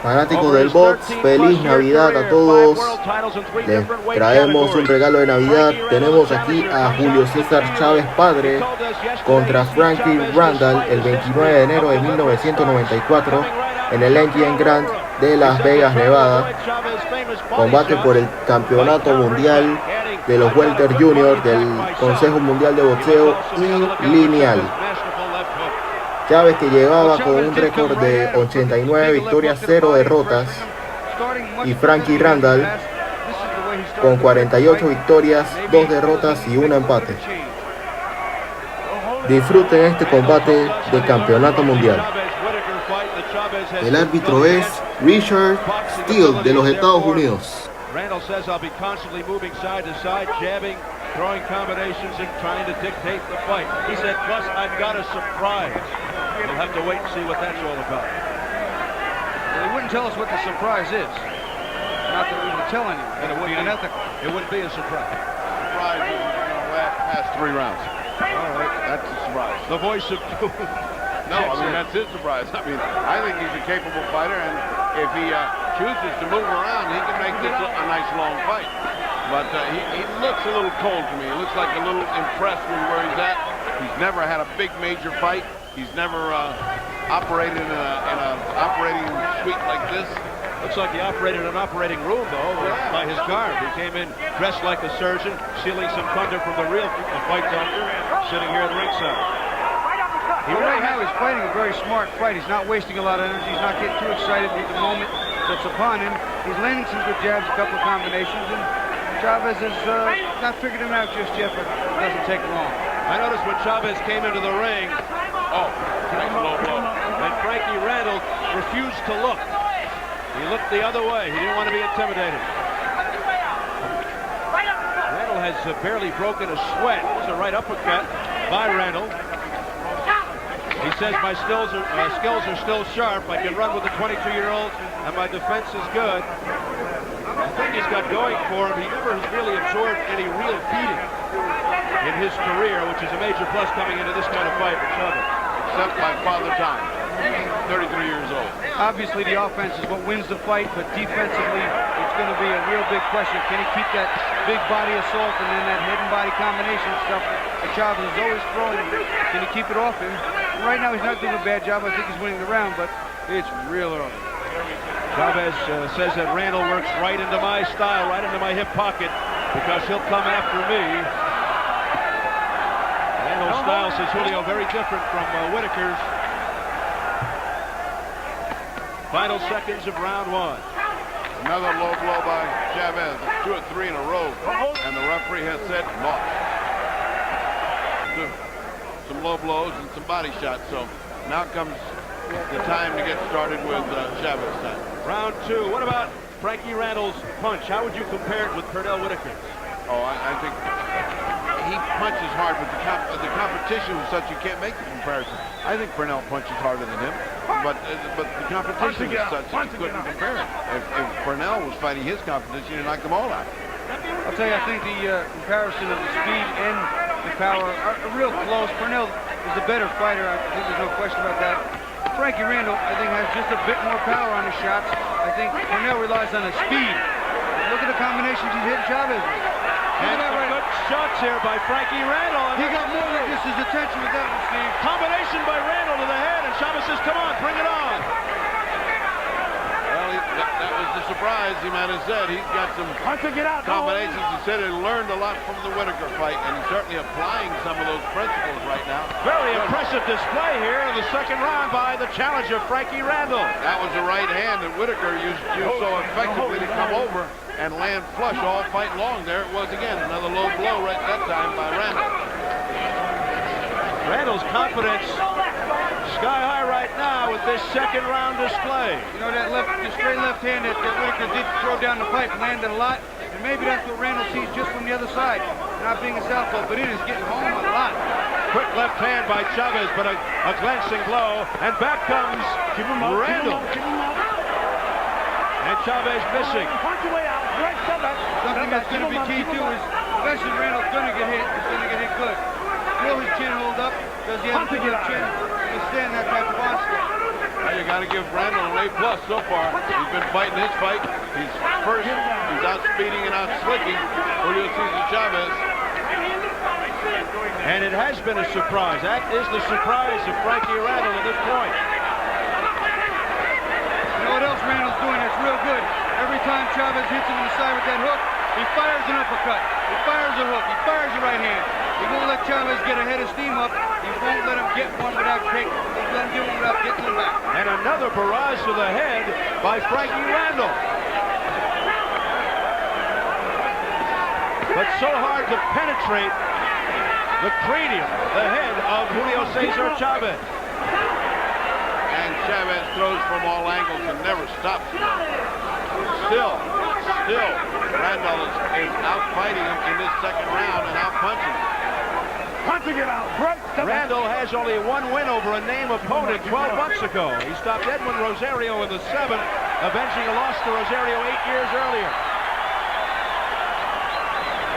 Fanáticos del box, feliz Navidad a todos. Les traemos un regalo de Navidad. Tenemos aquí a Julio César Chávez padre contra Frankie Randall el 29 de enero de 1994 en el Gran de Las Vegas, Nevada. Combate por el campeonato mundial de los welter juniors del Consejo Mundial de Boxeo y lineal. Chávez, que llevaba con un récord de 89 victorias, 0 derrotas, y Frankie Randall con 48 victorias, 2 derrotas y 1 empate. Disfruten este combate de campeonato mundial. El árbitro es Richard Steele de los Estados Unidos. Randall says I'll be constantly moving side to side, jabbing, throwing combinations and trying to dictate the fight. He said, plus I've got a surprise. We'll have to wait and see what that's all about. Well, they wouldn't tell us what the surprise is. Not that we would tell anyone. And it wouldn't be unethical. It wouldn't be a surprise. Surprise is going to last past 3 rounds. All right. That's a surprise. The voice of No, I mean, that's his surprise. I mean, I think he's a capable fighter, and if he chooses to move around, he can make this a nice long fight. But he looks a little cold to me. He looks like a little impressed with where he's at. He's never had a big major fight. He's never operated in an operating suite like this. Looks like he operated in an operating room, though, by his guard. He came in dressed like a surgeon, stealing some thunder from the real fight doctor, sitting here at ringside. Right now he's fighting a very smart fight. He's not wasting a lot of energy. He's not getting too excited with the moment that's upon him. He's landing some good jabs, a couple of combinations, and Chavez has not figured him out just yet, but it doesn't take long. I noticed when Chavez came into the ring, nice low blow, and Frankie Randall refused to look. He looked the other way. He didn't want to be intimidated. Randall has barely broken a sweat. It was a right uppercut by Randall. He says my skills are still sharp. I can run with the 22-year-old, and my defense is good. The thing he's got going for him, he never has really absorbed any real beating in his career, which is a major plus coming into this kind of fight with Chavez. Except by Father Time, 33 years old. Obviously, the offense is what wins the fight, but defensively, it's going to be a real big question. Can he keep that big body assault and then that head and body combination stuff that Chavez is always throwing? Can he keep it off him? Right now, he's not doing a bad job. I think he's winning the round, but it's real early. Chavez says that Randall works right into my style, right into my hip pocket, because he'll come after me. Randall's style, says Julio, very different from Whitaker's. Final seconds of round 1. Another low blow by Chavez. 2 or 3 in a row, and the referee has said lost. Some low blows and some body shots, so now comes the time to get started with Chavez time. Round 2. What about Frankie Randall's punch? How would you compare it with Pernell Whitaker's? Oh, I think he punches hard, but the competition was such you can't make the comparison. I think Pernell punches harder than him, but the competition is such that you couldn't compare it. If Pernell was fighting his competition, he'd knock them all out. I'll tell you, I think the comparison of the speed and the power are real close. Pernell is a better fighter. I think there's no question about that. Frankie Randall, I think, has just a bit more power on his shots. I think Pernell relies on his speed. Look at the combinations he's hitting Chavez with. And some good shots here by Frankie Randall. He got more than just his attention with that one, Steve. Combination by Randall to the head, and Chavez says, come on, bring it on. Well, that was the surprise, he might have said. He's got some combinations. He said he learned a lot from the Whitaker fight, and he's certainly applying some of those principles right now. Very impressive display here in the second round by the challenger, Frankie Randall. That was the right hand that Whitaker used so effectively to come over and land flush all fight long. There it was again, another low blow right that time by Randall. Randall's confidence sky high right now with this second round display. You know, that straight left hand that Whitaker did throw down the pipe landed a lot, and maybe that's what Randall sees just from the other side, not being a southpaw, but it is getting home a lot. Quick left hand by Chavez, but a glancing blow, and back comes Randall. And Chavez missing. Something that's going to be key too is, especially Randall's going to get hit. He's going to get hit good. Will his chin hold up? Does he have a good chin to withstand that type of onslaught? I Well, you got to give Randall an A+ so far. He's been fighting his fight. He's first. He's outspeeding and outslicking Julio César Chávez. And it has been a surprise. That is the surprise of Frankie Randall at this point. You know what else Randall's doing that's real good? Every time Chávez hits him in the side with that hook, he fires an uppercut. He fires a hook. He fires a right hand. He won't let Chávez get a head of steam up. He won't let him get one without taking. He's let him get one without getting him back. And another barrage to the head by Frankie Randall. But so hard to penetrate the cranium, the head of Julio César Chávez. And Chávez throws from all angles and never stops. Still, Randall is out-fighting him in this second round and out-punching him. Punching it out. Randall has only one win over a name opponent 12 months ago. He stopped Edwin Rosario in the 7th, avenging a loss to Rosario 8 years earlier.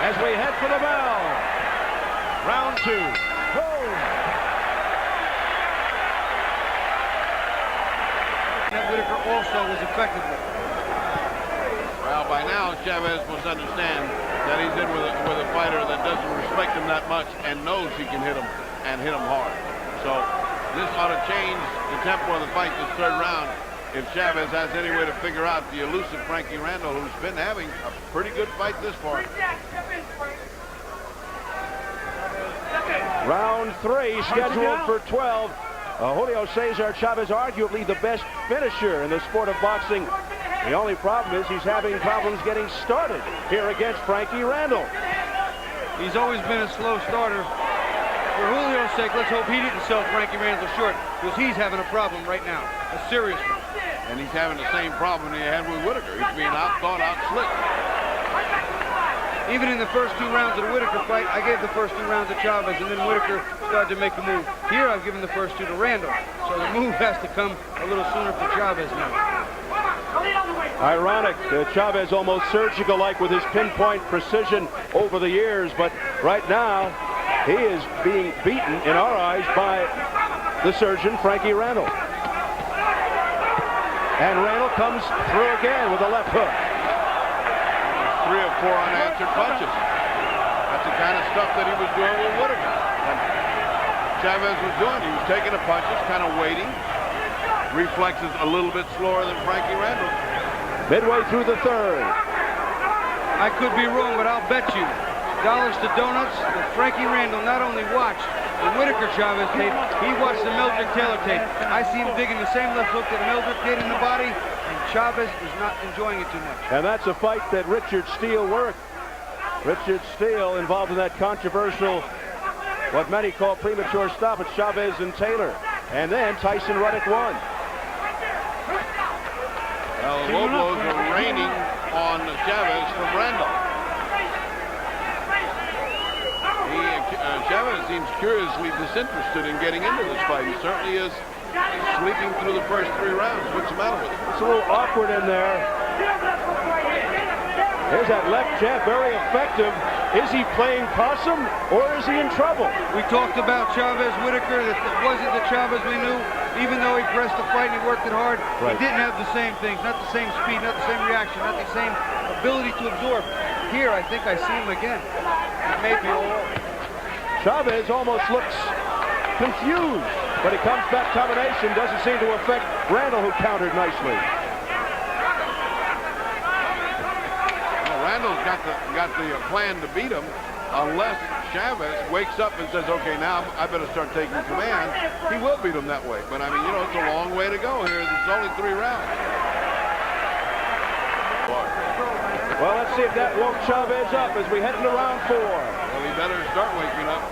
As we head for the bell. Round 2. That Whitaker also was effective with. Well, by now, Chávez must understand that he's in with a fighter that doesn't respect him that much and knows he can hit him and hit him hard. So this ought to change the tempo of the fight this third round if Chávez has any way to figure out the elusive Frankie Randall, who's been having a pretty good fight this far. Round 3 scheduled for 12. Julio César Chávez, arguably the best finisher in the sport of boxing. The only problem is he's having problems getting started here against Frankie Randall. He's always been a slow starter. For Julio's sake, let's hope he didn't sell Frankie Randall short, because he's having a problem right now, a serious one. And he's having the same problem he had with Whitaker. He's being outthought, outslicked. Even in the first 2 rounds of the Whitaker fight, I gave the first 2 rounds to Chávez, and then Whitaker started to make a move. Here, I've given the first 2 to Randall. So the move has to come a little sooner for Chávez now. Ironic, Chávez almost surgical-like with his pinpoint precision over the years, but right now, he is being beaten, in our eyes, by the surgeon, Frankie Randall. And Randall comes through again with a left hook. 3 or 4 unanswered punches. That's the kind of stuff that he was doing with Whitaker. Chávez was doing. He was taking the punches, kind of waiting. Reflexes a little bit slower than Frankie Randall. Midway through the 3rd. I could be wrong, but I'll bet you dollars to donuts that Frankie Randall not only watched the Whitaker Chávez tape, he watched the Mildred Taylor tape. I see him digging the same left hook that Mildred did in the body, and Chávez is not enjoying it too much. And that's a fight that Richard Steele worked. Richard Steele involved in that controversial, what many call premature stoppage, Chávez and Taylor. And then Tyson Ruddock won. Well, the low blows are raining on Chávez from Randall. Chávez seems curiously disinterested in getting into this fight. He certainly is sleeping through the first 3 rounds. What's the matter with him? It's a little awkward in there. There's that left jab, very effective. Is he playing possum or is he in trouble? We talked about Chávez Whitaker, that it wasn't the Chávez we knew. Even though he pressed the fight and he worked it hard, right, he didn't have the same things, not the same speed, not the same reaction, not the same ability to absorb. Here, I think I see him again. It may be all over. Chávez almost looks confused, but he comes back combination, doesn't seem to affect Randall, who countered nicely. Well, Randall's got the plan to beat him, unless Chávez wakes up and says, okay, now I better start taking command. He will beat him that way. But, I mean, you know, it's a long way to go here. It's only 3 rounds. Well, let's see if that woke Chávez up as we head into round 4. Well, he better start waking up.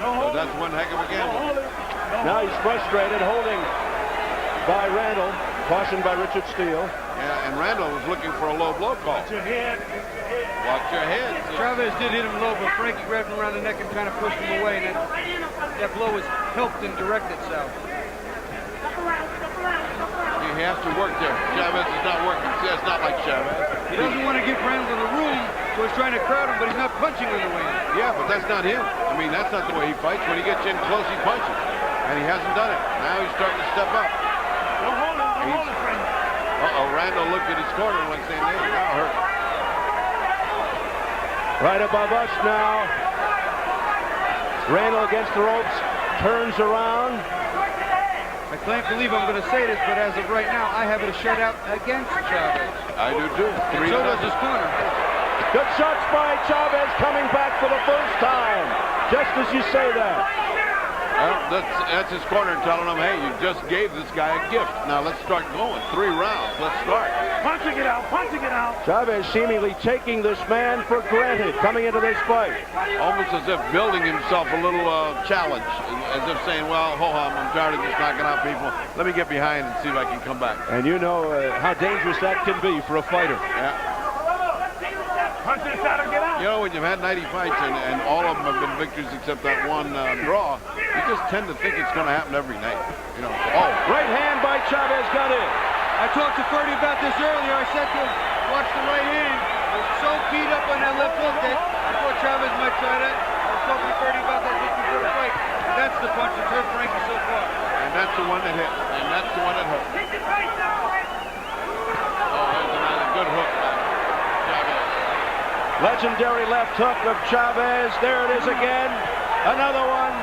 So that's one heck of a gamble. Now he's frustrated, holding by Randall, cautioned by Richard Steele. Yeah, and Randall was looking for a low blow call. Watch your head. Watch your head. Chavez did hit him low, but Frankie grabbed him around the neck and kind of pushed him away, and that blow was helped and directed south. He has to work there. Chavez is not working. See, it's not like Chavez. He doesn't want to give Randall the room, so he's trying to crowd him, but he's not punching on the way in. Yeah, but that's not him. I mean, that's not the way he fights. When he gets in close, he punches. And he hasn't done it. Now he's starting to step up. Randall looked at his corner and went saying, "Hey, now hurt." Right above us now. Randall against the ropes, turns around. I can't believe I'm going to say this, but as of right now, I have it a shutout against Chavez. I do too. And so does his corner. Good shots by Chavez, coming back for the first time. Just as you say that. Well, that's his corner telling him, hey, you just gave this guy a gift. Now let's start going. 3 rounds. Let's start. Punching it out, punching it out. Chavez seemingly taking this man for granted coming into this fight. Almost as if building himself a little challenge. As if saying, well, I'm tired of just knocking out people. Let me get behind and see if I can come back. And you know how dangerous that can be for a fighter. Yeah. Punch this out or get out. You know, when you've had 90 fights and all of them have been victories except that one draw, you just tend to think it's going to happen every night. You know, right hand by Chavez got in. I talked to Ferdy about this earlier. I said to him, watch the right hand. I was so beat up on that left hook that I thought Chavez might try that. I was talking to Ferdy about that just before the fight. That's the punch that's hurt Frankie so far. And that's the one that hit. And that's the one that hurt. Oh, there's another good hook. Legendary left hook of Chavez. There it is again. Another one.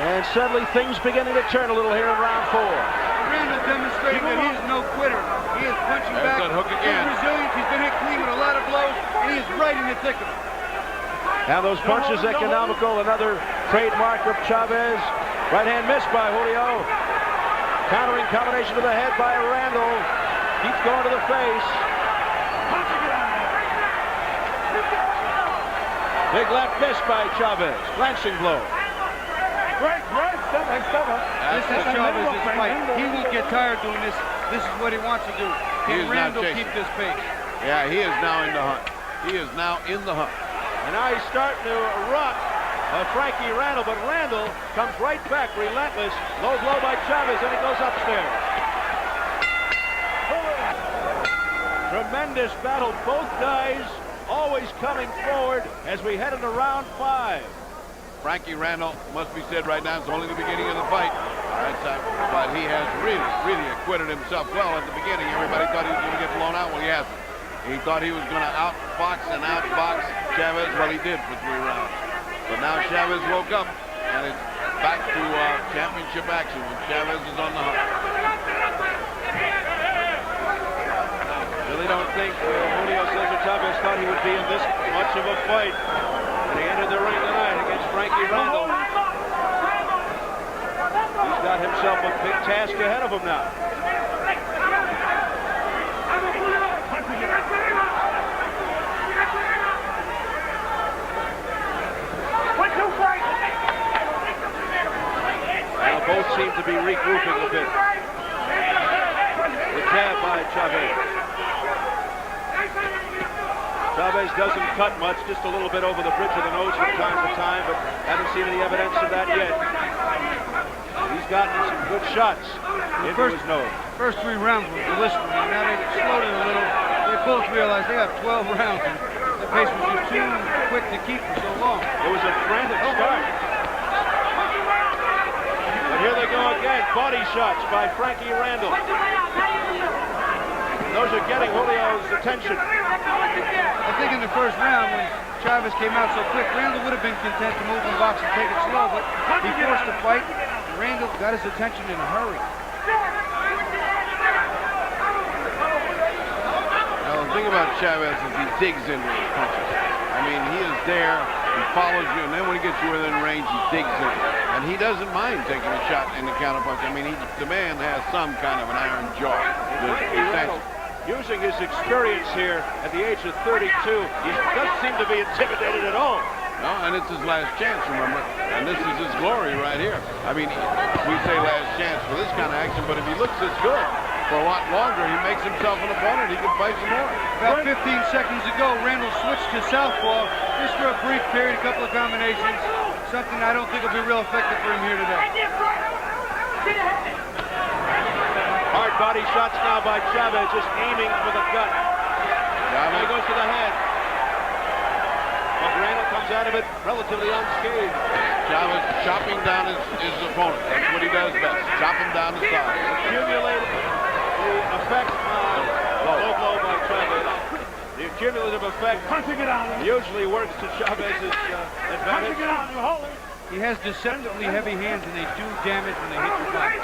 And suddenly things beginning to turn a little here in round 4. Randall demonstrating that he is no quitter. He is punching back. That hook again. He's resilient. He's been hit clean with a lot of blows, and he is right in the thick of it. Now those punches economical. Another trademark of Chavez. Right hand missed by Julio. Countering combination to the head by Randall. Keeps going to the face. Big left miss by Chavez. Glancing blow. Right, step. This is Chavez's fight. He will get tired doing this. This is what he wants to do. Can Randall keep this pace? Yeah, he is now in the hunt. He is now in the hunt. And now he's starting to rock Frankie Randall, but Randall comes right back, relentless. Low blow by Chavez, and he goes upstairs. Tremendous battle. Both guys always coming forward as we head into round 5. Frankie Randall, must be said right now, it's only the beginning of the fight. But he has really acquitted himself well at the beginning. Everybody thought he was going to get blown out. Well, he hasn't. He thought he was going to outbox Chavez. Well, he did for 3 rounds. But now Chavez woke up, and it's back to championship action when Chavez is on the hunt. Really don't think Julio César Chávez thought he would be in this much of a fight when he entered the ring tonight against Frankie Randall. He's got himself a big task ahead of him now. Now both seem to be regrouping a bit. The jab by Chavez. Chavez doesn't cut much, just a little bit over the bridge of the nose from time to time, but haven't seen any evidence of that yet. He's gotten some good shots into his nose. First 3 rounds were delicious. Now they slowed it a little. They both realized they have 12 rounds, and the pace was just too quick to keep for so long. It was a frantic start. But here they go again. Body shots by Frankie Randall. And those are getting Julio's attention. I think in the first round, when Chavez came out so quick, Randall would have been content to move in the box and take it slow, but he forced the fight. Randall got his attention in a hurry. Now, the thing about Chavez is he digs into his punches. I mean, he is there, he follows you, and then when he gets you within range, he digs in. And he doesn't mind taking a shot in the counterpunch. I mean, the man has some kind of an iron jaw. Using his experience here at the age of 32, he doesn't seem to be intimidated at all. No, and it's his last chance, remember? And this is his glory right here. I mean, we say last chance for this kind of action, but if he looks this good for a lot longer, he makes himself an opponent. He can fight some more. About 15 seconds ago, Randall switched to southpaw just for a brief period, a couple of combinations. Something I don't think will be real effective for him here today. Hard body shots now by Chavez, just aiming for the gut. Now he goes to the head. But Randall comes comes out of it relatively unscathed. Chavez chopping down his opponent. That's what he does best. Chop him down the side. Accumulated the effect on low blow by Chavez. The accumulative effect usually works to Chavez's advantage. He has deceptively heavy hands, and they do damage when they hit your body.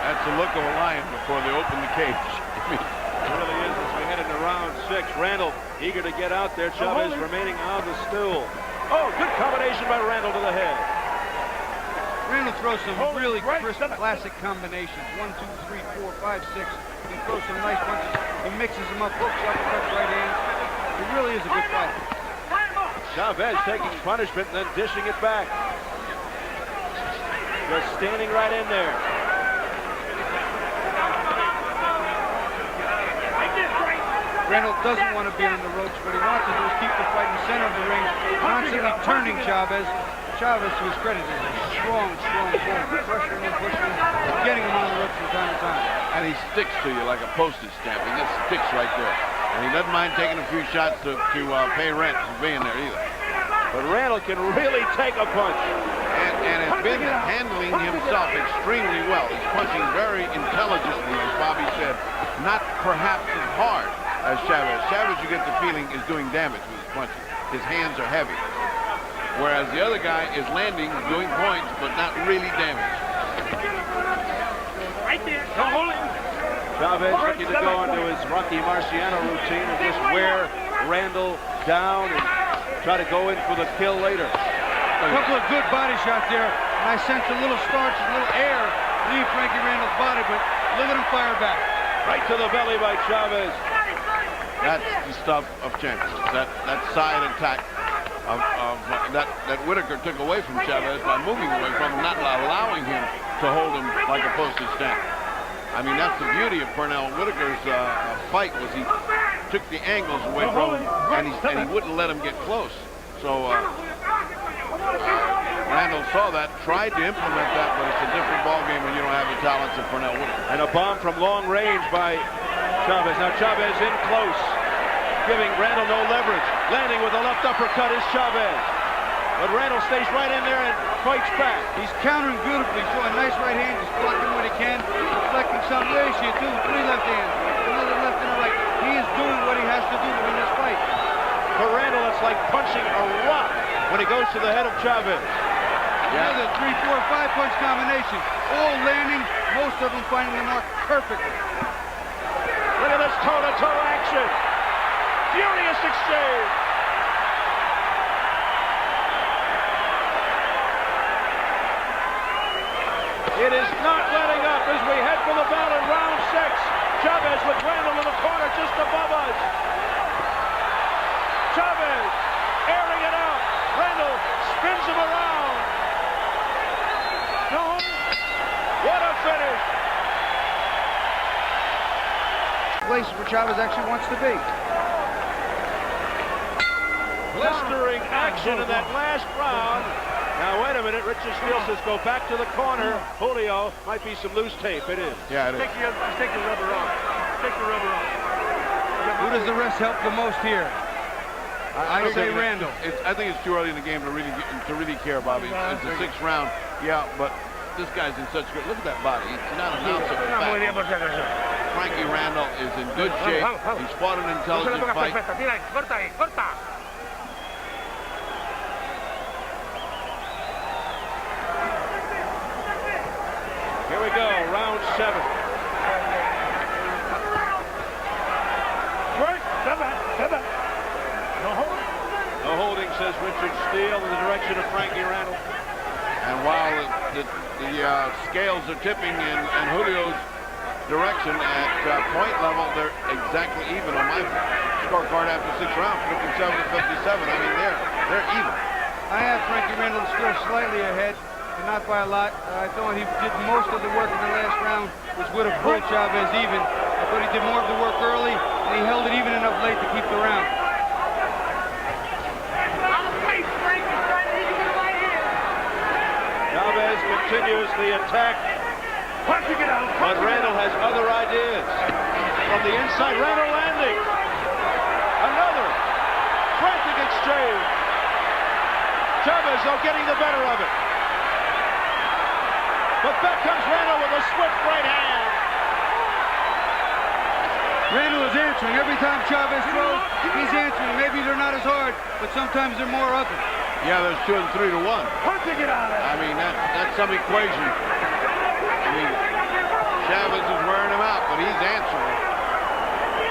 That's the look of a lion before they open the cage. It really is as we head into round 6. Randall eager to get out there. Chavez remaining on the stool. Oh, good combination by Randall to the head. Randall throws some really crisp, classic combinations. 1, 2, 3, 4, 5, 6. He throws some nice punches. He mixes them up, hooks, uppercuts, right hands. He really is a good fighter. Chavez taking punishment and then dishing it back. Just standing right in there. Randall doesn't want to be on the ropes. What he wants to do is keep the fight in the center of the ring, constantly turning Chavez. Chavez, to his credit, is a strong opponent. Pressuring him, pushing him, getting him on the ropes from time to time. And he sticks to you like a postage stamp. He just sticks right there. And he doesn't mind taking a few shots to pay rent for being there either. But Randall can really take a punch. And has been handling himself extremely well. He's punching very intelligently, as Bobby said. Not perhaps as hard as Chavez. Chavez, you get the feeling, is doing damage with his punches. His hands are heavy. Whereas the other guy is landing, doing points, but not really damage. Right there. Don't hold it. Chavez looking to go into his Rocky Marciano routine and just wear Randall down and try to go in for the kill later. A couple of good body shots there, and I sense a little starch, a little air leave Frankie Randall's body, but look at him fire back. Right to the belly by Chavez. That's the stuff of champions. That side attack that Whitaker took away from Chavez by moving away from him, not allowing him to hold him like a postage stamp. I mean, that's the beauty of Pernell Whitaker's fight, was he took the angles away from him, and he wouldn't let him get close. So Randall saw that, tried to implement that, but it's a different ballgame when you don't have the talents of Pernell Whitaker. And a bomb from long range by Chavez. Now Chavez in close, giving Randall no leverage. Landing with a left uppercut is Chavez. But Randall stays right in there and fights back. He's countering beautifully, throwing a nice right hand, just blocking what he can, deflecting some. There you 2, 3 left hands, another left and a right. He is doing what he has to do to win this fight. For Randall, it's like punching a rock when he goes to the head of Chavez. Another 3, 4, 5 punch combination, all landing, most of them finding the mark perfectly. Look at this toe-to-toe action. Furious exchange. It is not letting up as we head for the bell in round 6. Chavez with Randall in the corner just above us. Chavez airing it out. Randall spins him around. No. What a finish. Place where Chavez actually wants to be. Blistering action in that last round. Now, wait a minute. Richard Steele says go back to the corner. Julio, might be some loose tape. It is. Yeah, it is. Take the rubber off. Take the rubber off. Who does the rest help the most here? I say Randall. I think it's too early in the game to really care, Bobby. It's the 6th round. Yeah, but this guy's in such good. Look at that body. He's not an ounce of fat. Frankie Randall is in good shape. He's fought an intelligent fight. Here we go, round 7. No holding, says Richard Steele, in the direction of Frankie Randall. And while the scales are tipping in Julio's direction at point level, they're exactly even on my scorecard after 6 rounds, 57 to 57. I mean, they're even. I have Frankie Randall still slightly ahead, but not by a lot. I thought he did most of the work in the last round, which would have pulled Chavez even. I thought he did more of the work early, and he held it even enough late to keep the round. Chavez continues the attack, but Randall has other ideas. From the inside. Randall landing. Another frantic exchange. Chavez, though, getting the better of it. But back comes Randall with a swift right hand. Randall is answering. Every time Chavez throws, he's answering. Maybe they're not as hard, but sometimes they're more up. Yeah, there's 2 and 3 to 1. I mean, that's some equation. I mean, Chavez is wearing him out, but he's answering.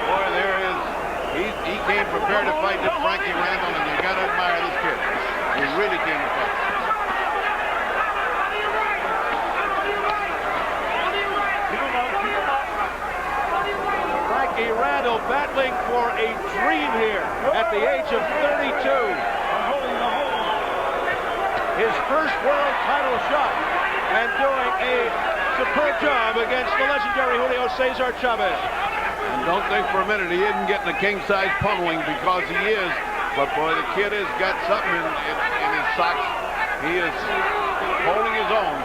Boy, there is. He came prepared to fight to Frankie Randall, and you got to admire this kid. He really came to fight. Frankie Randall battling for a dream here at the age of 32. His first world title shot and doing a superb job against the legendary Julio César Chávez. And don't think for a minute he isn't getting a king-size pummeling, because he is. But boy, the kid has got something in his socks. He is holding his own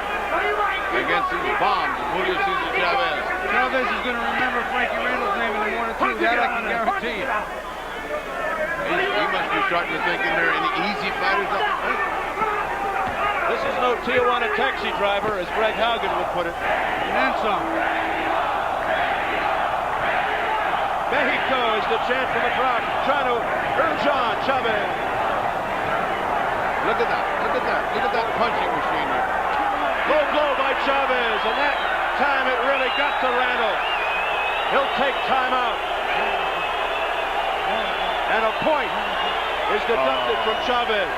against these bombs of Julio César Chávez. Chavez is going to remember Frankie Randall's name in the morning, too. That I can guarantee you. He must be starting to think in there any easy fighters up there. This is no Tijuana taxi driver, as Greg Haugen would put it. And then some. Mexico is the chant from the crowd, trying to urge on Chavez. Look at that. Look at that. Look at that punching machine there. Low blow by Chavez, and that time it really got to Randall. He'll take time out. And a point is deducted from Chavez.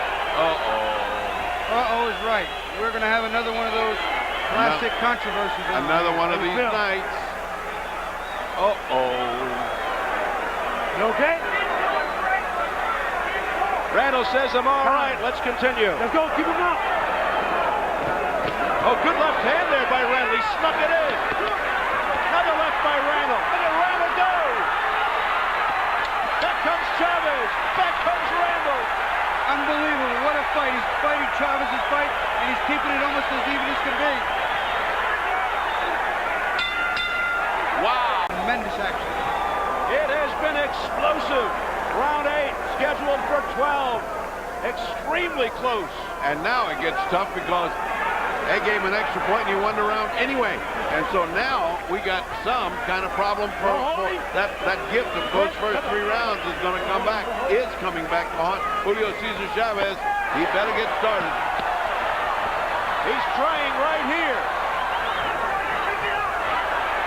Uh-oh is right. We're going to have another one of those classic controversies. Another one of these nights. You okay? Randall says, I'm all right. Let's continue. Let's go. Keep him up. Oh, good left hand there by Randall. He snuck it in. Another left by Randall. Look at Randall go. Back comes Chavez. Back comes Randall. Unbelievable. What a fight. He's fighting Chavez's fight, and he's keeping it almost as even as can be. Wow. Tremendous action. It has been explosive. Round 8, scheduled for 12. Extremely close. And now it gets tough because they gave him an extra point and he won the round anyway. And so now we got some kind of problem for that gift of those first 3 rounds is going to come back. Is coming back to haunt Julio César Chávez. He better get started. He's trying right here.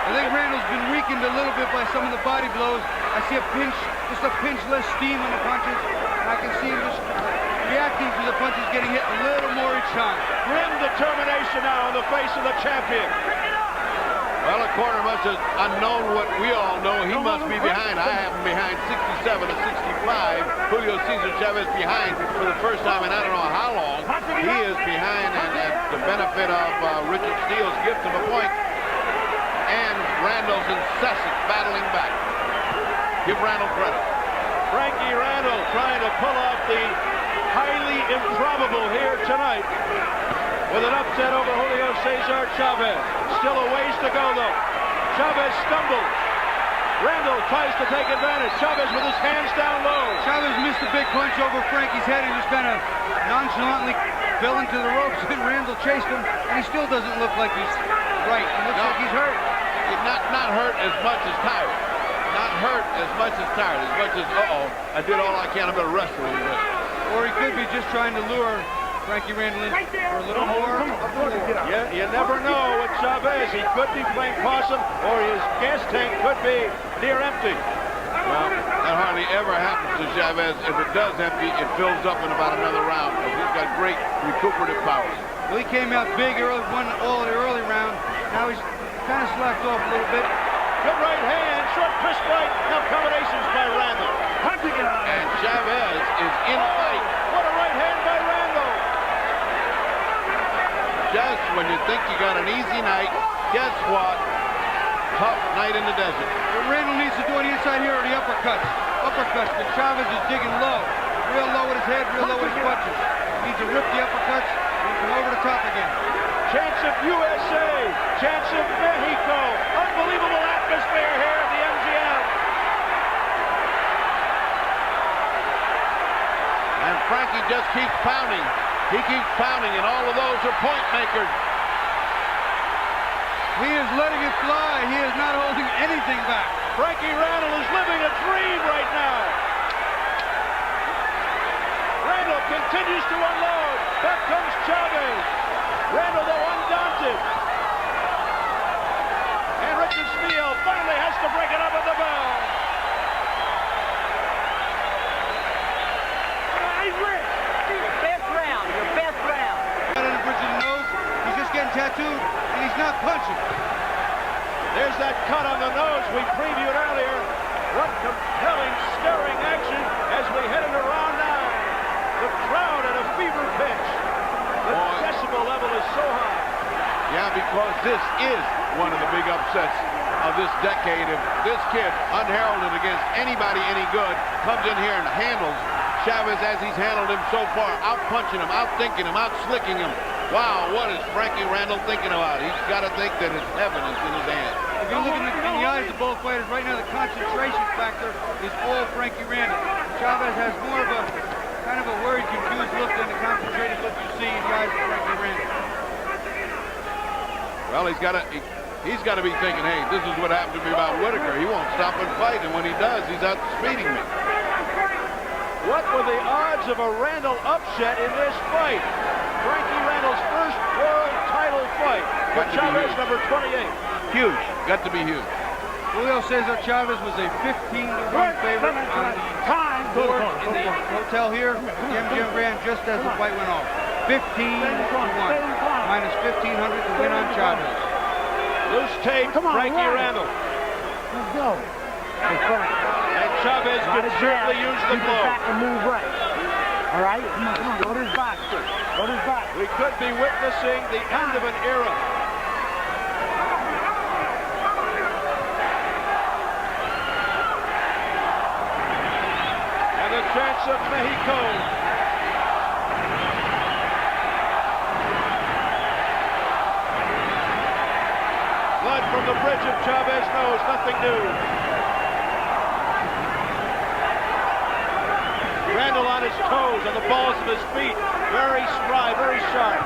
I think Randall's been weakened a little bit by some of the body blows. I see a pinch, just a pinch less steam on the punches. And I can see him just reacting to the punches getting hit a little more each time. Grim determination now on the face of the champion. Well, the corner must have unknown what we all know. He must be behind. I have him behind 67 to 65. Julio César Chávez behind for the first time in I don't know how long. He is behind, and at the benefit of Richard Steele's gift of a point. And Randall's incessant battling back. Give Randall credit. Frankie Randall trying to pull off the highly improbable here tonight with an upset over Julio César Chávez. Still a ways to go, though. Chávez stumbles. Randall tries to take advantage. Chávez with his hands down low. Chávez missed a big punch over Frankie's head and just kind of nonchalantly fell into the ropes, and Randall chased him, and he still doesn't look like he's right. He looks like he's hurt. He's not hurt as much as tired. Not hurt as much as tired. As much as, I did all I can. I better rest a little bit. Or he could be just trying to lure Frankie Randall in for a little more. Yeah, you never know with Chávez. He could be playing possum, or his gas tank could be near empty. Well, that hardly ever happens to Chávez. If it does empty, it fills up in about another round because he's got great recuperative powers. Well, he came out big early, won all the early round. Now he's kind of slacked off a little bit. Good right hand, short fist fight. Now combinations by Randall. And Chávez is in fight. What a right hand by Randall. Just when you think you got an easy night, guess what? Tough night in the desert. What Randall needs to do on the inside here are the uppercuts. Uppercuts, but Chávez is digging low. Real low with his head, real low with his punches. He needs to rip the uppercuts and come over the top again. Chance of USA, chance of Mexico. Unbelievable atmosphere here at the MGM. Frankie just keeps pounding. He keeps pounding, and all of those are point makers. He is letting it fly. He is not holding anything back. Frankie Randall is living a dream right now. Randall continues to unload. Back comes Chavez. Randall, though, undaunted. And Richard Steele finally has to break it up with the bell. Your best round, your best round. Right on the bridge of the nose. He's just getting tattooed, and he's not punching. There's that cut on the nose we previewed earlier. What compelling, stirring action as we head into round 9. The crowd at a fever pitch. The decibel level is so high. Yeah, because this is one of the big upsets of this decade. If this kid, unheralded against anybody any good, comes in here and handles Chavez as he's handled him so far, out-punching him, out-thinking him, out-slicking him. Wow, what is Frankie Randall thinking about? He's got to think that his heaven is in his hand. If you look in the eyes of both fighters right now, the concentration factor is all Frankie Randall. Chavez has more of a kind of a worried, confused look than the concentrated look you see in the eyes of Frankie Randall. Well, he's got to be thinking, hey, this is what happened to me about Whitaker. He won't stop and fight, and when he does, he's out speeding me. What were the odds of a Randall upset in this fight? Frankie Randall's first world title fight for Chavez, number 28. Huge. Got to be huge. Julio César Chávez was a 15-to-1 favorite on the board in the hotel here, Jim Grand, just as the fight went off. 15-to-1, minus 1,500 to win on Chavez. Loose tape, Frankie Randall. Let's go. And Chavez could certainly use the blow. Back and move right. All right, come on, go to his back. Go to his back. We could be witnessing the end of an era. And the chance of Mexico. Blood from the bridge of Chavez nose, nothing new. Randall on his toes, on the balls of his feet. Very spry, very sharp.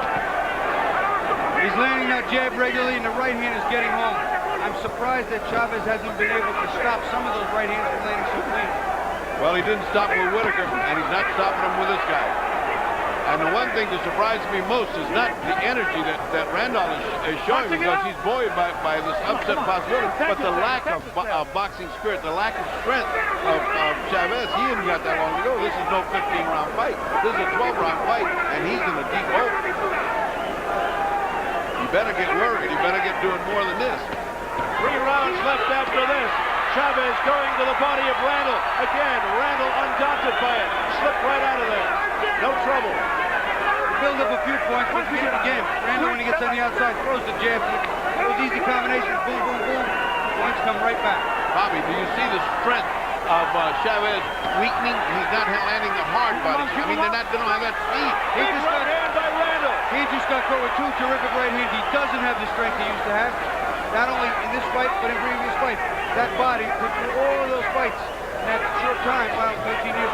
He's landing that jab regularly, and the right hand is getting home. I'm surprised that Chavez hasn't been able to stop some of those right hands from landing so clean. Well, he didn't stop with Whitaker, and he's not stopping him with this guy. And the one thing that surprises me most is not the energy that Randall is showing, because he's buoyed by this upset possibility, but the lack of boxing spirit, the lack of strength of Chavez. He hasn't got that long to go. This is no 15-round fight. This is a 12-round fight, and he's in a deep hole. You better get worried. You better get doing more than this. 3 rounds left after this. Chavez going to the body of Randall. Again, Randall undaunted by it. Slipped right out of there. No trouble. Build up a few points, but we get the game. Randall, when he gets on the outside, throws the jab. Those easy combinations, boom, boom, boom. Points come right back. Bobby, do you see the strength of Chavez weakening? He's not landing the hard bodies. I mean, they don't have that speed. He just got hand by Randall. He just got caught with 2 terrific right hands. He doesn't have the strength he used to have. Not only in this fight, but in previous fights. That body took through all of those fights in that short time. Well, 13 years,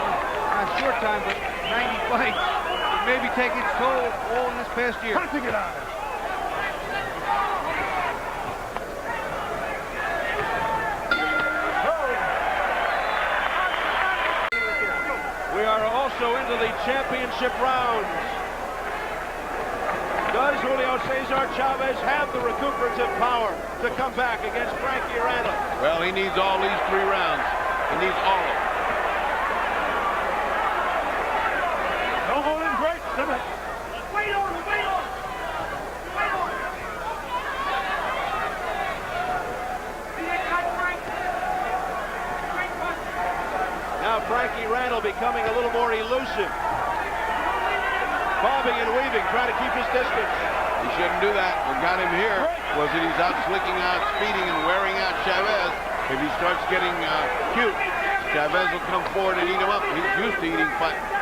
not short time, but 90 fights. It may be taking its toll all in this past year. We are also into the championship rounds. Does Julio César Chávez have the recuperative power to come back against Frankie Randall? Well, he needs all these 3 rounds. He needs all of them. Don't hold him great. Wait on him, wait on him. Wait on him. Now Frankie Randall becoming a little more elusive. Bobbing and weaving, trying to keep his distance. He shouldn't do that. What got him here was that he's out slicking out, speeding, and wearing out Chavez. If he starts getting cute, Chavez will come forward and eat him up. He's used to eating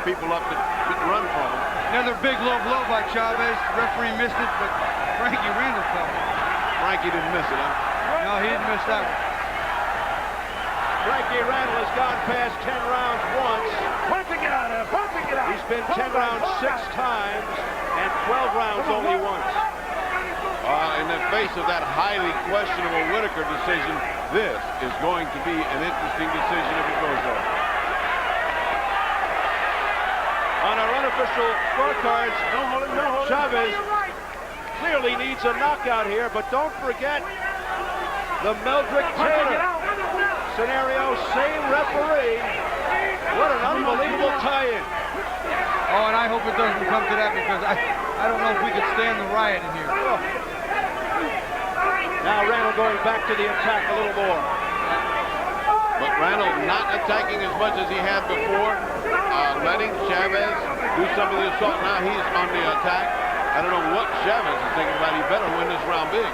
people up that run from him. Another big low blow by Chavez. The referee missed it, but Frankie Randall fell. Frankie didn't miss it, huh? No, he didn't miss that one. Frankie Randall has gone past 10 rounds once. Get out of He's been 10 rounds 6 times and 12 rounds only once. In the face of that highly questionable Whitaker decision, this is going to be an interesting decision if it goes there. On our unofficial scorecards, Chavez clearly needs a knockout here, but don't forget the Meldrick Taylor scenario, same referee. What an unbelievable tie-in. Oh, and I hope it doesn't come to that, because I don't know if we could stand the riot in here. Oh. Now Randall going back to the attack a little more. But Randall not attacking as much as he had before, letting Chavez do some of the assault. Now he's on the attack. I don't know what Chavez is thinking about. He better win this round big.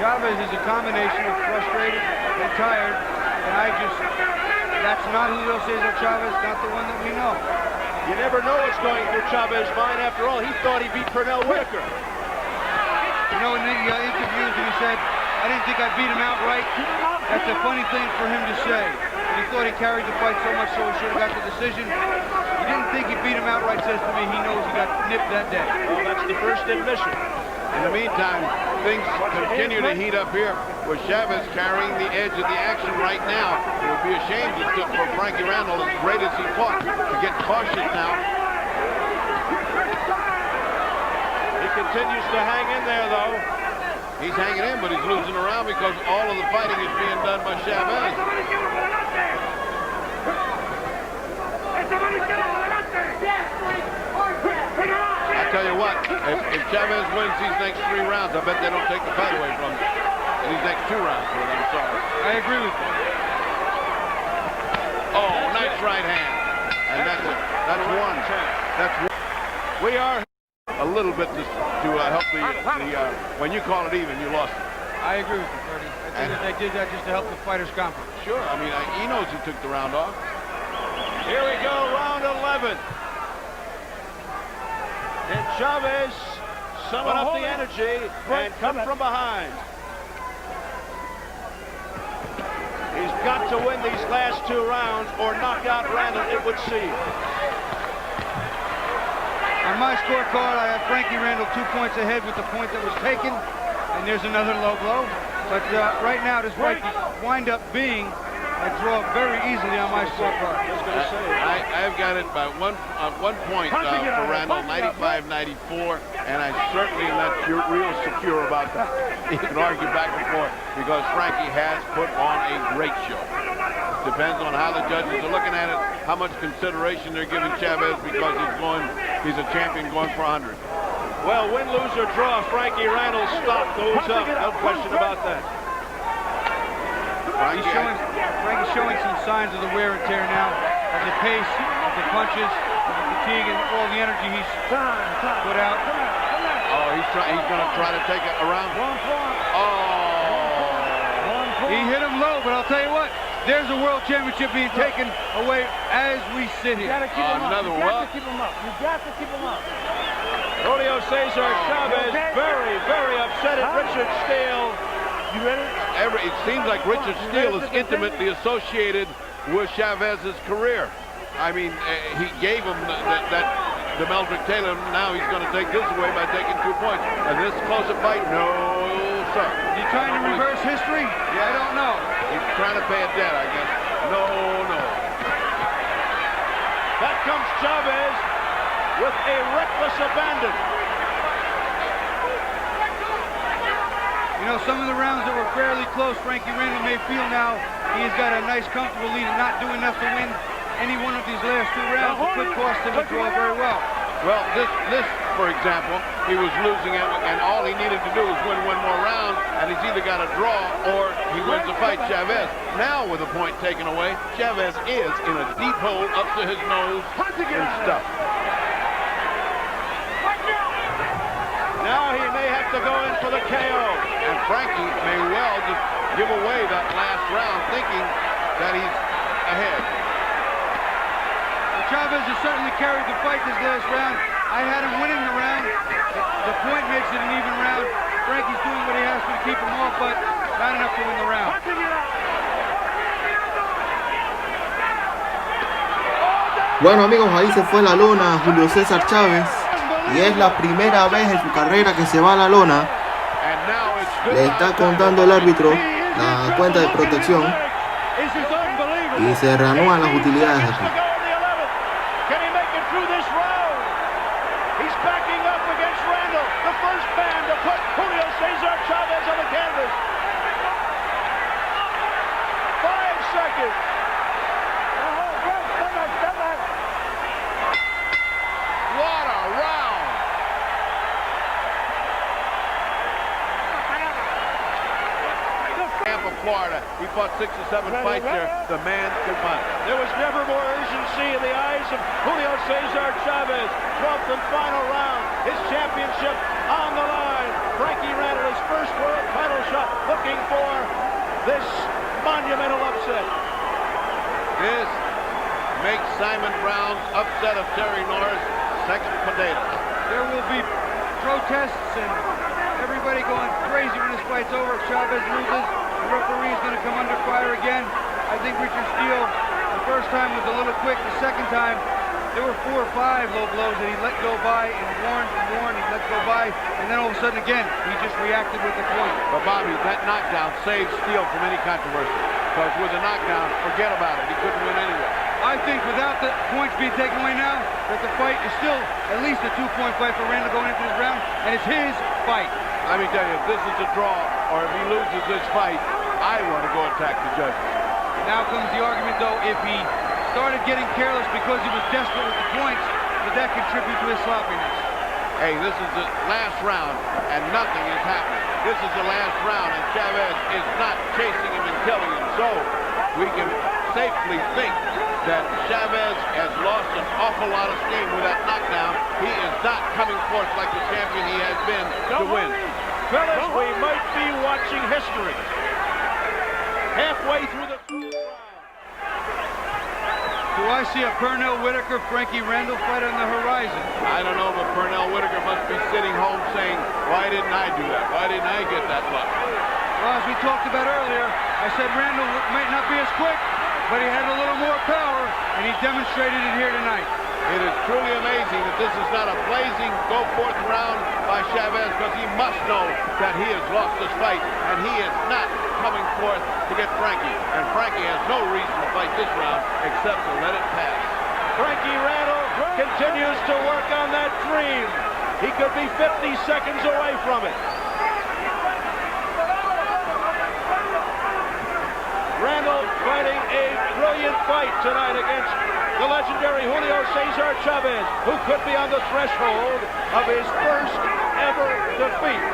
Chavez is a combination of frustrated and tired, and that's not Julio César Chávez, not the one that we know. You never know what's going through Chavez's mind. After all, he thought he beat Pernell Whitaker. You know, in the interviews, he said, I didn't think I beat him outright. That's a funny thing for him to say. And he thought he carried the fight so much so he should have got the decision. He didn't think he beat him outright, says to me. He knows he got nipped that day. Well, that's the first admission. In the meantime, things continue to heat up here with Chavez carrying the edge of the action right now. It would be a shame for Frankie Randall, as great as he fought, to get cautious now. He continues to hang in there, though. He's hanging in, but he's losing around because all of the fighting is being done by Chavez. I tell you what, if Chavez wins these next 3 rounds, I bet they don't take the fight away from him. In these next 2 rounds, I'm sorry. I agree with you. Oh, nice right hand. And that's it. That's one. That's one. We are a little bit to help the when you call it even, you lost it. I agree with you, Freddie. I think that they did that just to help the fighters' confidence. Sure. I mean, he knows he took the round off. Here we go, round 11. And Chavez summon up the energy and come from behind. He's got to win these last 2 rounds or knock out Randall, it would seem. On my scorecard, I have Frankie Randall 2 points ahead with the point that was taken, and there's another low blow. But right now, this fight wind up being a draw very easily on my scorecard. I've got it by one point for Randall, 95-94, and I certainly am not real secure about that. You can argue back and forth because Frankie has put on a great show. Depends on how the judges are looking at it, how much consideration they're giving Chavez because he's a champion going for 100. Well, win, lose, or draw, Frankie Randall's stock goes up. No question about that. Frankie's showing some signs of the wear and tear now, of the pace, of the punches, of the fatigue, and all the energy he's put out. Oh, he's going to try to take it around. Oh! He hit him low, but I'll tell you what, there's a world championship being taken away as we sit here. Another what? You got to keep him up. Julio César Chávez very, very upset at Richard Steele. You ready? It seems like Richard Steele is intimately associated with Chavez's career. I mean, he gave him the Meldrick Taylor. Now he's going to take this away by taking 2 points. And this closer fight, no, sir. Is he trying to reverse history? Yeah. I don't know. He's trying to pay a debt, I guess. No. Back comes Chavez with a reckless abandon. You know, some of the rounds that were fairly close, Frankie Randall may feel now he's got a nice, comfortable lead and not do enough to win any one of these last 2 rounds. It could cost him a draw very well. Well, this, for example, he was losing it, and all he needed to do was win 1 more round, and he's either got a draw or he wins the fight, Chavez. Now, with a point taken away, Chavez is in a deep hole up to his nose and stuff. Now he may have to go in for the KO. And Frankie may well just give away that last round thinking that he's ahead. Well, Chavez has certainly carried the fight this last round. I had him winning the round. The point makes it an even round. Frankie's doing what he has to keep him off, but not enough to win the round. Oh, down! Bueno amigos, ahí se fue a la lona Julio César Chávez. Y es la primera vez en su carrera que se va a la lona. Le está contando el árbitro la cuenta de protección. Y se reanudan las utilidades aquí. Julio César Chávez on the canvas. 5 seconds. What a round! Tampa, Florida. He fought 6 or 7 fights there. The man could fight. There was never more urgency in the eyes of Julio César Chávez. 12th and final round. His championship on the line. Frankie Randall, his first world title shot, looking for this monumental upset. This makes Simon Brown's upset of Terry Norris second potato. There will be protests and everybody going crazy when this fight's over. If Chavez loses, the referee is going to come under fire again. I think Richard Steele, the first time was a little quick. The second time, there were 4 or 5 low blows that he let go by and warned, he let go by, and then all of a sudden again, he just reacted with the point. But Bobby, that knockdown saved Steele from any controversy. Because with the knockdown, forget about it. He couldn't win anyway. I think without the points being taken away now, that the fight is still at least a 2-point fight for Randall going into this round, and it's his fight. Let me tell you, if this is a draw, or if he loses this fight, I want to go attack the judges. Now comes the argument, though, if he started getting careless because he was desperate with the points, did that contribute to his sloppiness? Hey, this is the last round, and nothing is happening. This is the last round, and Chavez is not chasing him and killing him. So, we can safely think that Chavez has lost an awful lot of steam with that knockdown. He is not coming forth like the champion he has been to win. Fellas, we might be watching history. Halfway through the Do I see a Pernell Whitaker, Frankie Randall fight on the horizon? I don't know, but Pernell Whitaker must be sitting home saying, why didn't I do that? Why didn't I get that luck? Well, as we talked about earlier, I said Randall might not be as quick, but he had a little more power, and he demonstrated it here tonight. It is truly amazing that this is not a blazing go-forth round by Chavez, because he must know that he has lost this fight, and he is not coming forth to get Frankie. And Frankie has no reason to fight this round except to let it pass. Frankie Randall continues to work on that dream. He could be 50 seconds away from it. Randall fighting a brilliant fight tonight against the legendary Julio César Chávez, who could be on the threshold of his first ever defeat.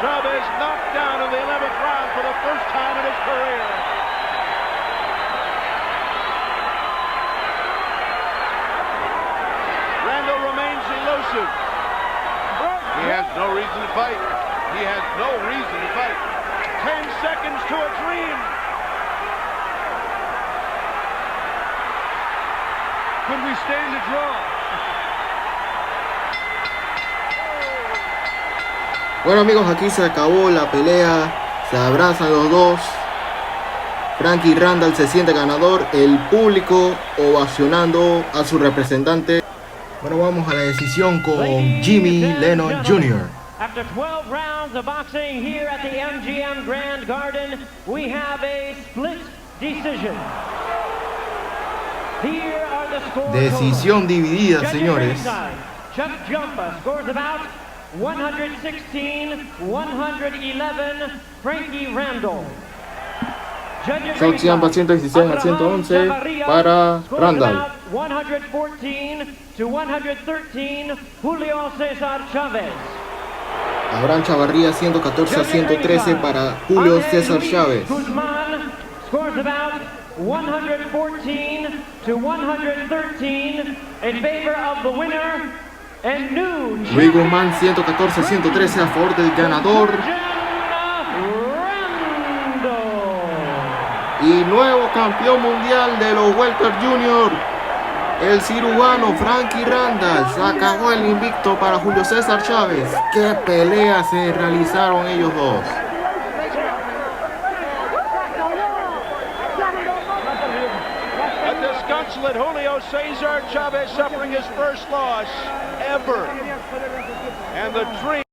Chávez knocked down in the 11th round for the first time in his career. Randall remains elusive. He has no reason to fight. He has no reason to fight. 10 seconds to a dream. Could we stand the draw? Bueno amigos, aquí se acabó la pelea. Se abrazan los dos. Frankie Randall se siente ganador. El público ovacionando a su representante. Bueno, vamos a la decisión con Jimmy Lennon Jr. After 12 rounds of boxing here at the MGM Grand Garden, we have a split decision. Here are the scores. Decisión dividida, señores. Chuck Jumpa scores about 116-111, Frankie Randall. Chuck Jumpa 116 a 111 para Randall. 114-113, Julio César Chávez. Abraham Chavarría 114 a 113 para Julio César Chávez. Guzman scores about 114-113 in favor of the winner and new Luis Guzmán 114 a 113 a favor del ganador. Y nuevo campeón mundial de los Welter Junior, el cirujano Frankie Randall. Se acabó el invicto para Julio César Chávez. Qué peleas se realizaron ellos dos. split. Julio César Chávez suffering his first loss ever. And the dream